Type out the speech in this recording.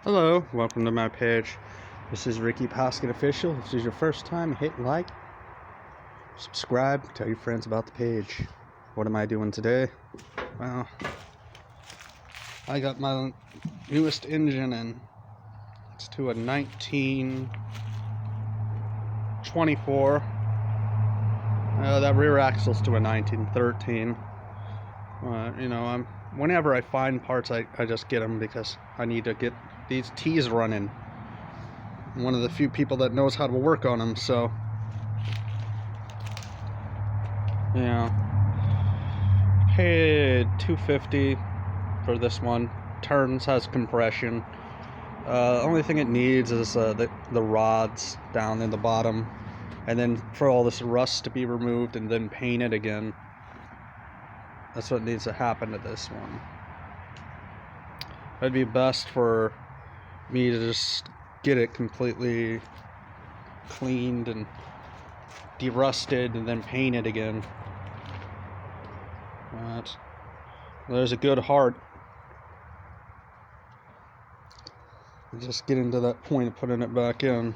Hello, welcome to my page. This is Ricky Posket Official. If this is your first time, hit like, subscribe, tell your friends about the page. What am I doing today? Well, I got my newest engine in. It's to a 1924. That rear axle's to a 1913. Whenever I find parts, I just get them because I need to get these T's running. I'm one of the few people that knows how to work on them, so yeah. Paid $250 for this one. Turns, has compression. Only thing it needs is the rods down in the bottom, and then for all this rust to be removed and then painted again. That's what needs to happen to this one. It'd be best for me to just get it completely cleaned and derusted and then painted again. But there's a good heart. Just getting to that point of putting it back in.